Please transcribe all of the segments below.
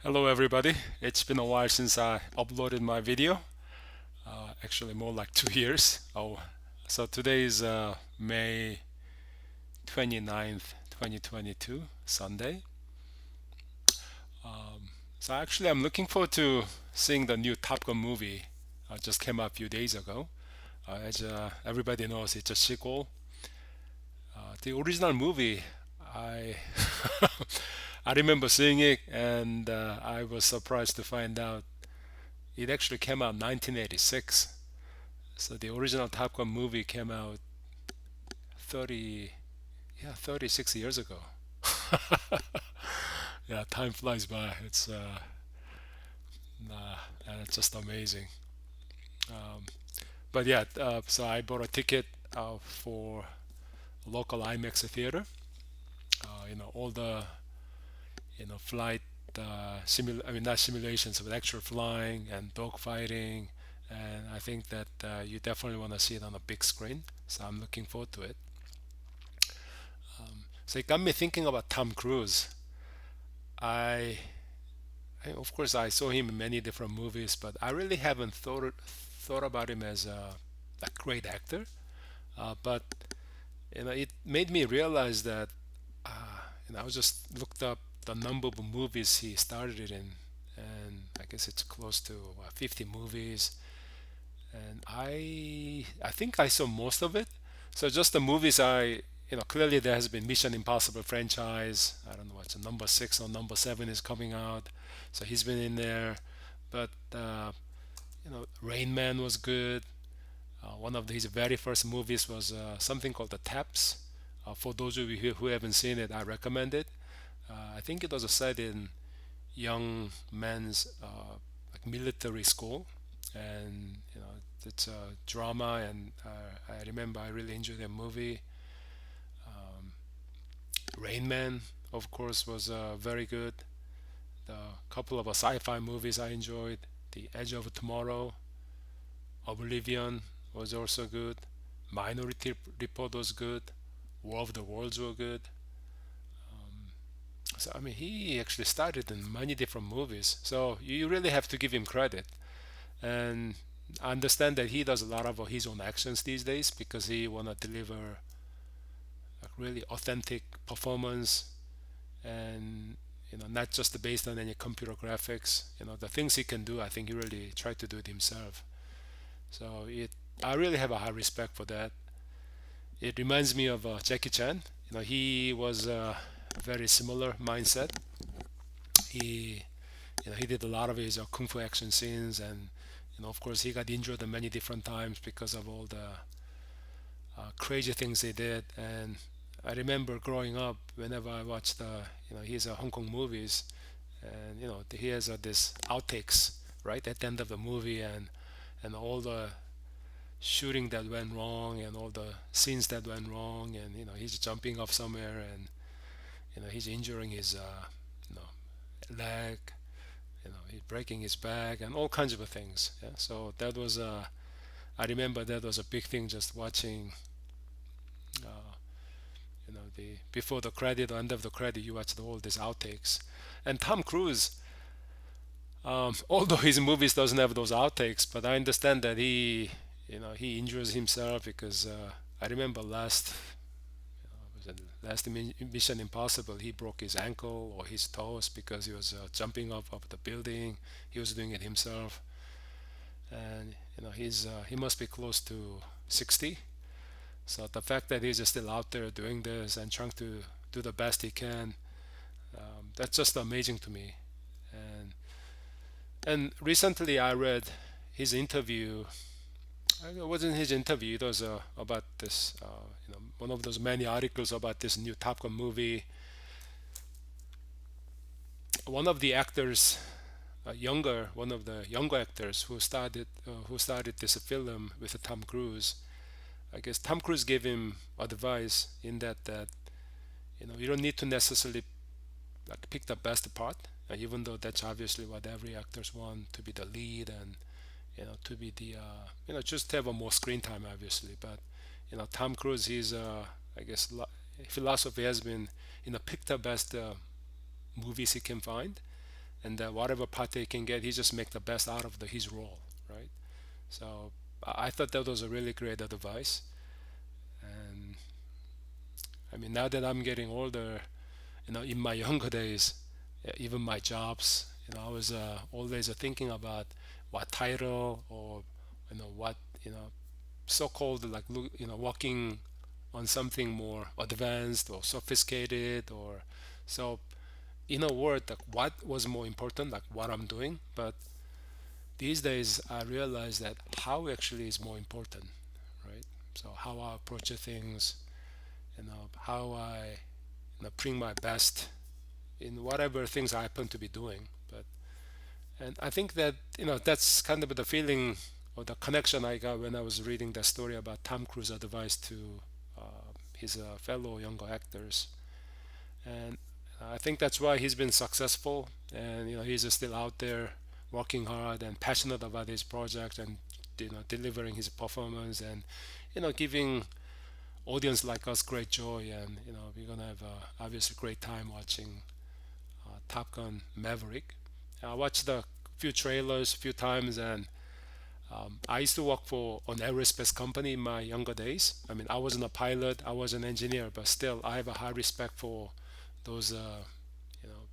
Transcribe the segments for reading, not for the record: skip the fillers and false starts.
Hello, everybody. It's been a while since I uploaded my video. Actually, more like 2 years. So today is May 29th, 2022, Sunday. I'm looking forward to seeing the new Top Gun movie. Just came out a few days ago. As everybody knows, it's a sequel. The original movie, I I remember seeing it, and I was surprised to find out it actually came out in 1986. So the original Top Gun movie came out 30, yeah, 36 years ago. Yeah, time flies by. It's just amazing. Um, but yeah, so I bought a ticket for a local IMAX theater. All the flight I mean not simulations, but actual flying and dogfighting. And I think that you definitely want to see it on a big screen. So I'm looking forward to it. So it got me thinking about Tom Cruise. I, of course, I saw him in many different movies, but I really haven't thought about him as a great actor. But it made me realize that I was just looked up the number of movies he started it in, and I guess it's close to 50 movies. And I think I saw most of it. So just the movies clearly there has been Mission Impossible franchise. I don't know what's number six or number seven is coming out, so he's been in there. But Rain Man was good. One of his very first movies was something called The Taps. For those of you who haven't seen it, I recommend it. I think it was set in young men's like military school, and it's a drama. And I remember I really enjoyed the movie. Rain Man, of course, was very good. The couple of sci-fi movies I enjoyed: The Edge of Tomorrow, Oblivion was also good. Minority Report was good. War of the Worlds were good. So I mean, he actually started in many different movies. So you really have to give him credit. And I understand that he does a lot of his own actions these days because he wanna deliver like really authentic performance, and not just based on any computer graphics. The things he can do, I think he really tried to do it himself. So I really have a high respect for that. It reminds me of Jackie Chan. He was a very similar mindset. He he did a lot of his kung fu action scenes, and of course he got injured many different times because of all the crazy things he did. And I remember growing up, whenever I watched his Hong Kong movies, and he has this outtakes right at the end of the movie, and all the shooting that went wrong and all the scenes that went wrong, and he's jumping off somewhere, and he's injuring his leg, he's breaking his back and all kinds of things. Yeah, so that was I remember that was a big thing, just watching the before the credit or end of the credit, you watch all these outtakes. And Tom Cruise, although his movies doesn't have those outtakes, but I understand that he injures himself because I remember was it last Mission Impossible, he broke his ankle or his toes because he was jumping off of the building. He was doing it himself, and he must be close to 60. So the fact that he's still out there doing this and trying to do the best he can, that's just amazing to me. And recently I read his interview. It wasn't his interview. It was about this, one of those many articles about this new Top Gun movie. One of the actors, one of the younger actors who started this film with Tom Cruise. I guess Tom Cruise gave him advice in that you don't need to necessarily like pick the best part, even though that's obviously what every actors want, to be the lead and to be the just have a more screen time obviously. But Tom Cruise, his I guess philosophy has been pick the best movies he can find, and whatever part they can get, he just make the best out of his role, right? So I thought that was a really great advice. And I mean, now that I'm getting older, in my younger days, even my jobs, I was always thinking about what title, or what, you know so-called, like, working on something more advanced or sophisticated, or so, in a word, like, what was more important, like what I'm doing. But these days I realize that how actually is more important, right? So how I approach things, how I, bring my best in whatever things I happen to be doing. But and I think that, that's kind of the feeling or the connection I got when I was reading the story about Tom Cruise advice to his fellow younger actors. And I think that's why he's been successful, and he's still out there working hard and passionate about his project, and delivering his performance, and giving audience like us great joy. And we're gonna have obviously great time watching Top Gun Maverick. I watched a few trailers a few times, and I used to work for an aerospace company in my younger days. I mean, I wasn't a pilot, I was an engineer, but still, I have a high respect for those, you know,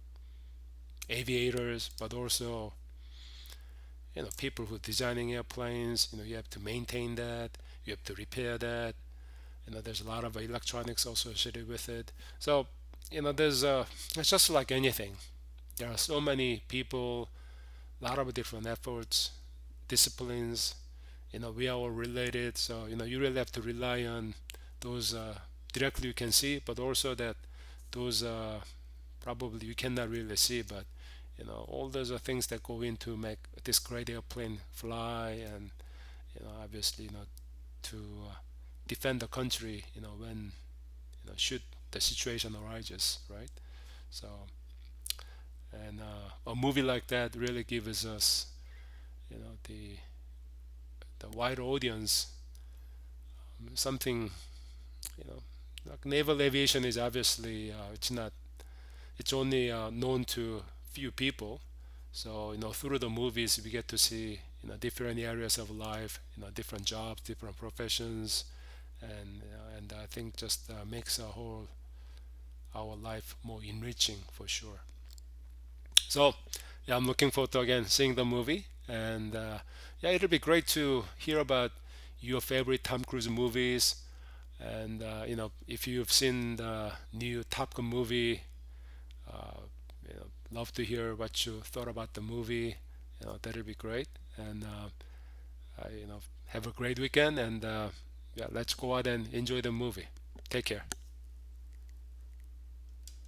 aviators, but also, people who are designing airplanes. You have to maintain that, you have to repair that. There's a lot of electronics also associated with it. So, it's just like anything. There are so many people, a lot of different efforts, disciplines. We are all related, so you really have to rely on those directly you can see, but also that those probably you cannot really see. But all those are things that go into make this great airplane fly, and obviously, to defend the country, when should the situation arises, right? So, and a movie like that really gives us, the wide audience, something, you know like naval aviation is obviously, it's only known to few people. So through the movies we get to see different areas of life, different jobs, different professions. And I think just makes our life more enriching for sure. So yeah, I'm looking forward to again seeing the movie. And yeah, it'll be great to hear about your favorite Tom Cruise movies. And if you've seen the new Top Gun movie, uh, love to hear what you thought about the movie. That'd be great. And have a great weekend. And yeah, let's go out and enjoy the movie. Take care.